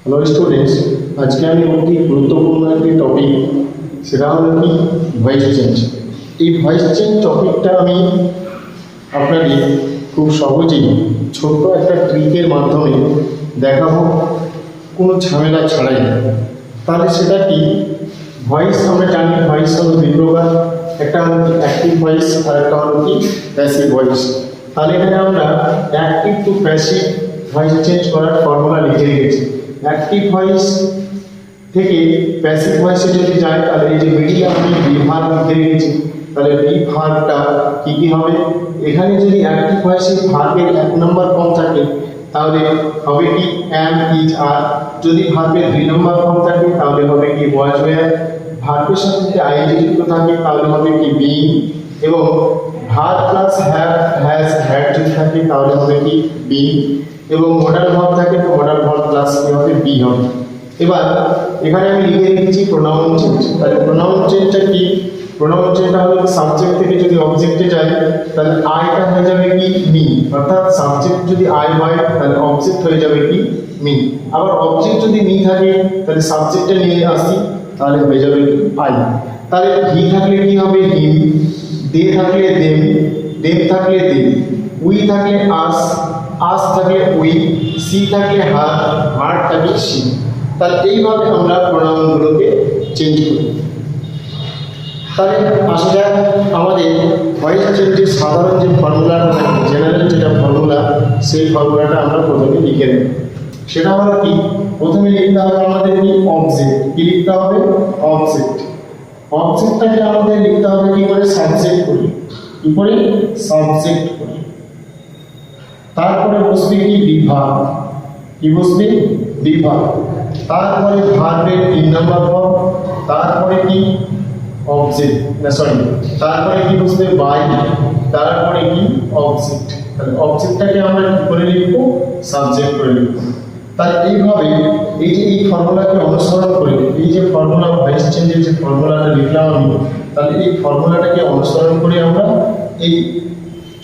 Hello students, আজকে আমি একটি গুরুত্বপূর্ণ একটি টপিক, সেটা হলো কি ভয়েস চেঞ্জ। এই ভয়েস চেঞ্জ টপিকটা আমি আপনাদের খুব সহজেই ছোট্ট একটা ট্রিকের মাধ্যমে দেখাবো, কোনো ঝামেলা ছাড়াই। তাহলে সেটা কি, ভয়েস আমরা জানি ভয়েস হলো দুই প্রকার, একটা হলো কি অ্যাক্টিভ ভয়েস আর একটা হলো কি প্যাসিভ ভয়েস। তাহলে এখানে আমরা active to passive voice change করার ফর্মুলা লিখে রেখেছি। অ্যাক্টিভ ভয়েস থেকে প্যাসিভ ভয়েসে যদি যায় তাহলে এই যে মিডিয়া আমি বিভাগ লিখে রেখেছি, তাহলে এই ভাগটা কি কি হবে। এখানে যদি অ্যাক্টিভ ভয়েসের ভাগের 1 নম্বর ফর্ম থাকে তাহলে হবে কি এম ইজ আর, যদি ভাগের 2 নম্বর ফর্ম থাকে তাহলে হবে কি ওয়াজ ওয়্যার, ভাগের সাথে যদি আইএনজি যুক্ত থাকে তাহলে হবে কি বিং, এবং ভাগ প্লাস হ্যাভ হ্যাজ হ্যাড যদি থাকে তাহলে হবে কি বিং, এবং মডাল ভার্ব থাকে তো মডাল ভার্ব প্লাস কি হবে বি হবে। এবার এখানে আমি লিখে রেখেছি প্রোনাউন চেঞ্জ। তাহলে প্রোনাউন চেঞ্জটা কি, প্রোনাউন চেঞ্জটা হলো সাবজেক্ট থেকে যদি অবজেক্টে যায় তাহলে আইটা হয়ে যাবে কি মি, অর্থাৎ সাবজেক্ট যদি আই হয় তাহলে অবজেক্ট হয়ে যাবে কি মি। আবার অবজেক্ট যদি মি থাকে তাহলে সাবজেক্টটা নিয়ে আসি তাহলে হয়ে যাবে কি আই। তাহলে হি থাকলে কি হবে হিম, দে থাকলে দেম, দেম থাকলে দেম, উই থাকলে আস, আস থাকলে উই, সি থাকলে হার, হার থাকলে সি। তাহলে এইভাবে আমরা প্রোনাউনগুলোকে চেঞ্জ করি। তাহলে আসা যাক আমাদের ভয়েস চেঞ্জের সাধারণ যে ফর্মুলাটা থাকে, জেনারেল যেটা ফর্মুলা, সেই ফর্মুলাটা আমরা প্রথমে লিখে নেব। সেটা হলো কি, প্রথমে লিখতে হবে আমাদের কি অবজেক্ট। কি লিখতে হবে? অবজেক্ট। অবজেক্টটাকে আমাদের লিখতে হবে কি করে? সাবজেক্ট করি। কি করে? সাবজেক্ট করি। তারপরে বসবে কি বিভাগ। কি বসবে? বিভাগ। তারপরে ভার্বের 3 নম্বর ফর্ম, তারপরে কি অবজেক্ট, না সরি, তারপরে কি বসবে বাই, তারপরে কি অবজেক্ট। তাহলে অবজেক্টটাকে আমরা কি করে লিখবো? সাবজেক্ট করে লিখবো। তাহলে এইভাবে এই যে এই ফর্মুলাকে অনুসরণ করে, এই যে ফর্মুলা ভয়েস চেঞ্জের যে ফর্মুলাটা লিখলাম আমি, তাহলে এই ফর্মুলাটাকে অনুসরণ করে আমরা এই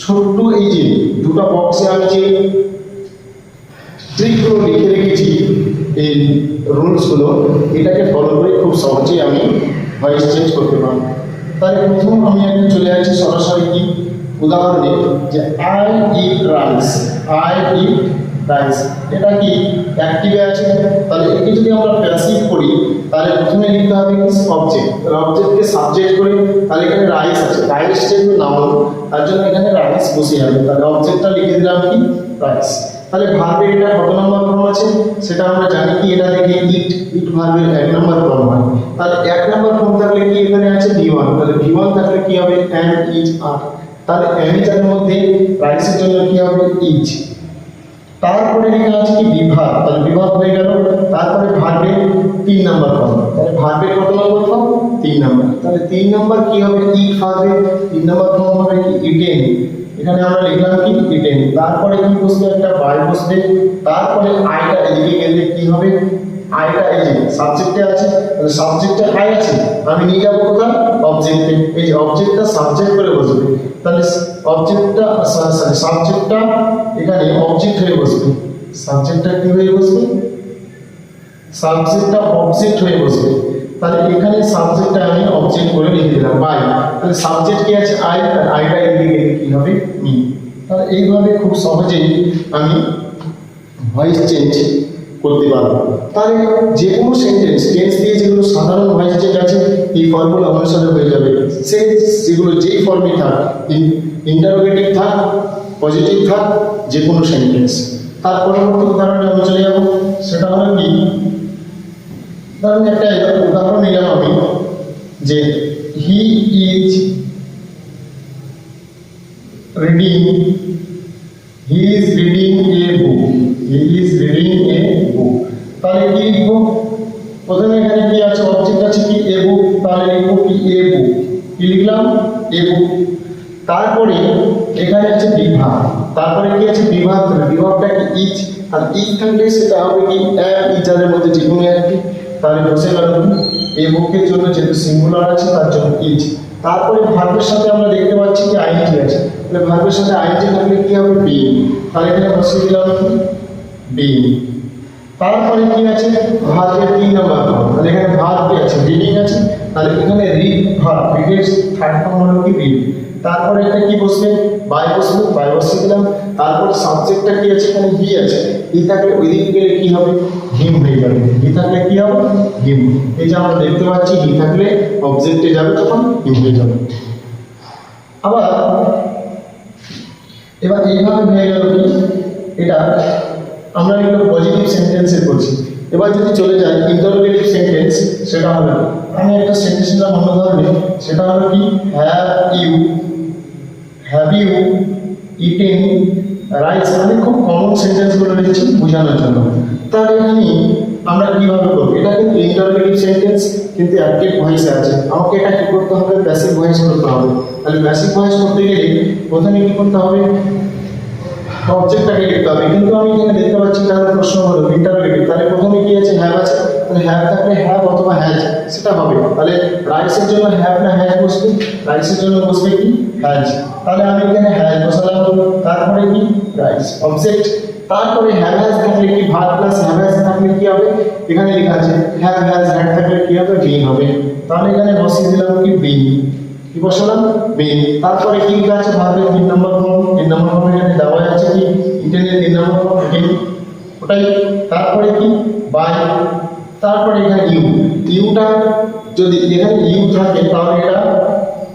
ছোট্ট এই যে দুটো বক্সে আমি যে ট্রিকগুলো লিখে রেখেছি, এই রুলসগুলো, এটাকে ফলো করে খুব সহজেই আমি ভয়েস চেঞ্জ করতে পারবো। তাহলে প্রথম আমি একটু চলে যাচ্ছি সরাসরি কি উদাহরণে, যে I eat rice, I eat rice, এটা কি অ্যাক্টিভে আছে। তাহলে একে যদি আমরা প্যাসিভ করি তাহলে প্রথমে লিখতে হবে কি অবজেক্ট। তাহলে অবজেক্টকে সাবজেক্ট করে, তাহলে এখানে রাইস আছে, রাইস যেহেতু নাউন তার জন্য এখানে রাইস বসে যাবে। তাহলে অবজেক্টটা লিখে দিলাম কি রাইস। তাহলে ভার্বের এটা কত নম্বর ফর্ম আছে সেটা আমরা জানি কি, এটা থেকে ইট, ইট ভার্বের 1 নম্বর ফর্ম হয়। তাহলে 1 নম্বর ফর্ম থাকলে কি এখানে আছে V1, তাহলে V1 থাকলে কি হবে এম ইজ আর। তাহলে এম ইজ এর মধ্যে রাইসের জন্য কি হবে ইজ। তারপরে লেখা আছে কি বিভাগ, তাহলে বিভাগ হয়ে গেল। তারপরে ভার্বের 3 নম্বর ফর্ম, তাহলে ভার্বের কত নম্বর ফর্ম? 3 নম্বর। তাহলে 3 নম্বর কি হবে ইট ভার্বের 3 নম্বর ফর্ম হবে কি ইটেন, এখানে আমরা লিখলাম কি ইটেন। তারপরে কি বসবে? একটা বাই বসবে। তারপরে আইটা এদিকে গেলে কি হবে? আইটা এই যে সাবজেক্টে আছে, তাহলে সাবজেক্টে আই আছে, আমি নিয়ে যাবো কোথায়? অবজেক্টে। এই যে অবজেক্টটা সাবজেক্ট করে বসবে, তাহলে অবজেক্টটা সরি সাবজেক্টটা এখানে অবজেক্ট হয়ে বসবে। সাবজেক্টটা কি হয়ে বসবে? সাবজেক্টটা অবজেক্ট হয়ে বসবে। তাহলে এখানে সাবজেক্টটা আমি অবজেক্ট করে লিখে দিলাম বাই। তাহলে সাবজেক্ট কি আছে আই, আর আইটা এদিকে গেলে কি হবে মি। তাহলে এইভাবে খুব সহজেই আমি ভয়েস চেঞ্জ করতে পারবো। তাহলে যে কোনো সেন্টেন্স টেন্স দিয়ে যেগুলো সাধারণ ভয়েস চেঞ্জ আছে এই ফর্মুলা অনুসারে হয়ে যাবে। সেগুলো যেই ফর্মে থাক, ইন্টারোগেটিভ থাক, পজিটিভ থাক, যে কোনো সেন্টেন্স। তার পরবর্তী উদাহরণে আমি চলে যাব। সেটা হলো কি, ধরুন একটা উদাহরণ নিলাম আমি, যে he is reading, he is reading a book, he is reading a book. তাহলে কি লিখবো? প্রথমে এখানে কি আছে? অবজেক্ট আছে কি এ বুক, তাহলে লিখবো কি এ বুক। কি লিখলাম? এ বুক। তারপরে এখানে আছে বিভাগ, তারপরে কি আছে বিভাগ, বিভাগটা কি ইজ, আর ইজ থাকলে সেটা হবে কি এম ইজারের মধ্যে যে কোনো একটি। তাহলে বসে গেল এই বুকের জন্য যেহেতু সিঙ্গুলার আছে তার জন্য ইজ। তারপরে ভার্বের সাথে আমরা দেখতে পাচ্ছি কি আইএনজি আছে, তাহলে ভার্বের সাথে আইএনজি থাকলে কি হবে বিং। তাহলে এখানে বসিয়ে দিলাম কি বিং। তারপরে কি আছে, ভার্বের 3 নম্বর ফর্ম। তাহলে এখানে ভার্ব কি আছে, রিডিং আছে, তাহলে এখানে রিড ভার্ব, রিডের থার্ড ফর্ম হলো কি রিড। তারপরে এটা কি বসবে, বাই বসবে, বাই বসিয়ে দিলাম। তারপর সাবজেক্টটা কি আছে, এখানে হি আছে, হি থাকলে ওই দিকে গেলে কি হবে, হিম হয়ে যাবে। হি থাকলে কি হবে, হিম। এই যে আমরা দেখতে পাচ্ছি হি থাকলে অবজেক্টে যাবে তখন হিম হয়ে যাবে। আবার এবার এইভাবে হয়ে গেল কি, এটা আমরা এগুলো পজিটিভ সেন্টেন্সে করছি। এবার যদি চলে যাই ইন্টারোগেটিভ সেন্টেন্স, সেটা হলো আমি একটা সেন্টেন্স নিলাম অন্য ধরনের, সেটা হলো কি হ্যাভ ইউ ইটেন রাইস। মানে খুব কমন সেন্টেন্সগুলো রয়েছে বোঝানোর জন্য। তাহলে এখানে আমরা কিভাবে করবো, এটা কিন্তু ইন্টারোগেটিভ সেন্টেন্স কিন্তু অ্যাক্টিভ ভয়েসে আছে। আমাকে এটা কি করতে হবে, প্যাসিভ ভয়েস করতে হবে। তাহলে প্যাসিভ ভয়েস করতে গেলে প্রথমে কি করতে হবে, অবজেক্টটাকে লিখতে হবে। কিন্তু আমি এখানে দেখতে পাচ্ছি তাহলে প্রশ্ন হলো ইন্টারোগেটিভ, তাহলে প্রথমে কি আছে, হ্যাভ আছে, তাহলে হ্যাভ থাকলে হ্যাভ অথবা হ্যাজ সেটা হবে। তাহলে রাইসের জন্য হ্যাভ না হ্যাজ বসবে, রাইসের জন্য বসবে কি হ্যাজ। তাহলে আমি এখানে হ্যাজ বসালাম, তারপরে কি রাইস অবজেক্ট। তারপরে হ্যাভ হ্যাজ থাকলে কি ভার্ব প্লাস হ্যাভ হ্যাজ থাকলে কি হবে, এখানে লেখা আছে হ্যাভ হ্যাজ হ্যাড থাকলে কি হবে, বিং হবে। তাহলে এখানে বসিয়ে দিলাম কি বিং, কি বসালাম বিং। তারপরে কি আছে, ভার্বের 3 নম্বর ফর্ম, 3 নম্বর ফর্মে এখানে দেওয়া আছে কি ইটেনের 3 নম্বর ফর্ম ইটেন, ওটাই। তারপরে কি বাই, তারপরে এখানে ইউটা যদি এখানে ইউ থাকে তাহলে এটা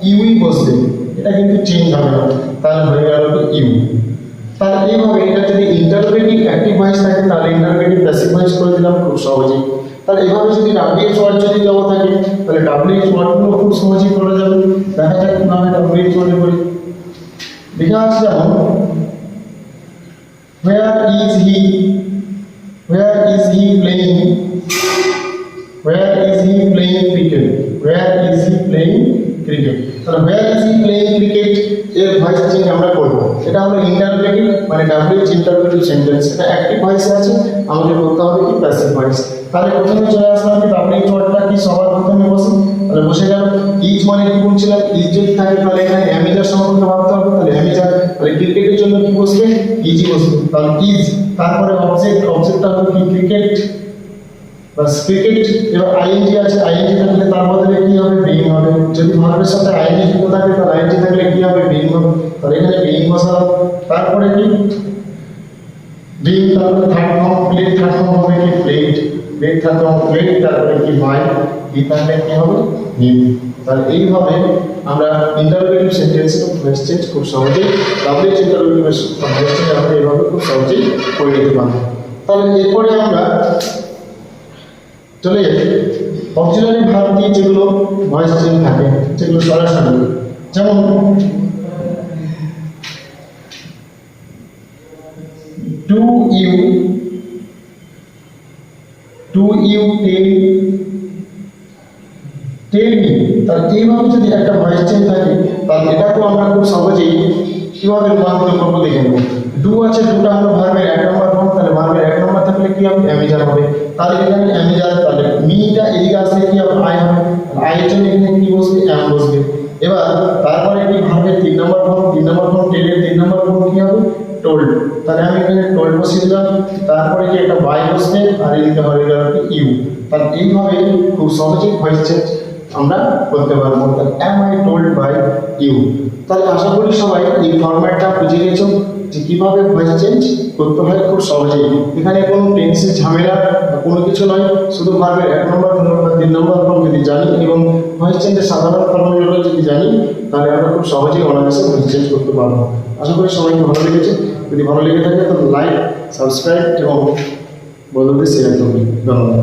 ইউই বসবে, এটা কিন্তু চেঞ্জ হবে না। তাহলে হয়ে গেল ইউ। তাহলে এইভাবে এটা যদি ইন্টারোগেটিভ অ্যাক্টিভ ভয়েস থাকে তাহলে ইন্টারোগেটিভ প্যাসিভ ভয়েস করে দিলাম খুব সহজেই। তাহলে এইভাবে যদি WH ওয়ার্ড যদি দেওয়া থাকে তাহলে WH ওয়ার্ডগুলো খুব সহজেই করা যাবে। দেখা যাক কিভাবে WH ওয়ার্ডে করি। লেখা আছে যেমন where is he playing, where is he playing cricket, where is he playing cricket। তাহলে where is he playing cricket এর ভয়েস চেঞ্জ আমরা করব। এটা হলো ইন্টারোগেটিভ মানে WH ইন্টারোগেটিভ সেন্টেন্স, এটা অ্যাক্টিভ ভয়েসে আছে, আমাদের করতে হবে কি প্যাসিভ ভয়েস। তাহলে প্রথমে চলে আসলাম কি WH ওয়ার্ডটা কি সবার প্রথমে বসে, তাহলে বসে গেল। ইজ মানে কি বলছিলাম, ইজ যদি থাকে তাহলে এখানে অ্যামিজার সম্পর্কে ভাবতে হবে, তাহলে অ্যামিজার। তাহলে ক্রিকেটের জন্য কি বসবে, ইজি বসবে, তাহলে ইজ। তারপরে অবজেক্টটা হলো কি ক্রিকেট বাস ক্রিকেট। এবার আইএনজি আছে, আইএনজি থাকলে তার বদলে কি হবে, বিং হবে। যদি ভার্বের সাথে আইএনজি যুক্ত থাকে তাহলে আইএনজি থাকলে কি হবে, বিং হবে। তাহলে এখানে বিং বসালাম। তারপরে কি বিং, তারপরে third form plate, third form হবে কি plate, plate third form plate. তারপরে কি বাই, ই থাকলে কি হবে হিম। তাহলে এইভাবে আমরা ইন্টারোগেটিভ সেন্টেন্সে ভয়েস চেঞ্জ খুব সহজেই WH ইন্টারোগেটিভ ভয়েস চেঞ্জ আমরা এইভাবে খুব সহজেই করে নিতে পারবো। তাহলে এরপরে আমরা চলে যাই অক্সিলারি ভার্ব দিয়ে যেগুলো ভয়েস চেঞ্জ থাকে, যেগুলো সরাসরি, যেমন ডু ইউ টেল মি। তাহলে এইভাবে যদি একটা ভয়েস চেঞ্জ থাকে তাহলে এটাকেও আমরা খুব সহজেই কিভাবে রূপান্তর করবো দেখে নেব। ডু আছে, ডুটা হলো ভার্বের 1 নম্বর ফর্ম, তাহলে ভার্বের 1 নম্বর থাকলে কি হবে, অ্যামিজার হবে। তাহলে এখানে অ্যামিজার, তাহলে মিটা এদিকে আসলে কি হবে, আই হবে। আই এর জন্য এখানে কি বসবে, অ্যাম বসবে। এবার তারপরে কি ভার্বের 3 নম্বর ফর্ম, 3 নম্বর ফর্ম টেলের 3 নম্বর ফর্ম কি হবে, টোল্ড। তাহলে আমি এখানে টোল্ড বসিয়ে দিলাম। তারপরে কি একটা বাই বসবে আর এদিকে হয়ে গেল ইউ। তাহলে এইভাবে খুব সহজেই ভয়েস চেঞ্জ আমরা করতে পারবো। তাহলে am I told by you. তাহলে আশা করি সবাই এই ফরম্যাটটা বুঝে গেছো যে কিভাবে ভয়েস চেঞ্জ করতে হয় খুব সহজেই। এখানে কোনো টেন্সের ঝামেলা কোনো কিছু নয়, শুধু ভার্বের 1 নম্বর 2 নম্বর 3 নম্বর ফর্ম যদি জানি এবং ভয়েস চেঞ্জের সাধারণ ফর্মুলাগুলো যদি জানি তাহলে আমরা খুব সহজেই অনায়াসে ভয়েস চেঞ্জ করতে পারবো। আশা করি সবাইকে ভালো লেগেছে। যদি ভালো লেগে থাকে তাহলে লাইক, সাবস্ক্রাইব এবং বন্ধুদের শেয়ার করবেন। ধন্যবাদ।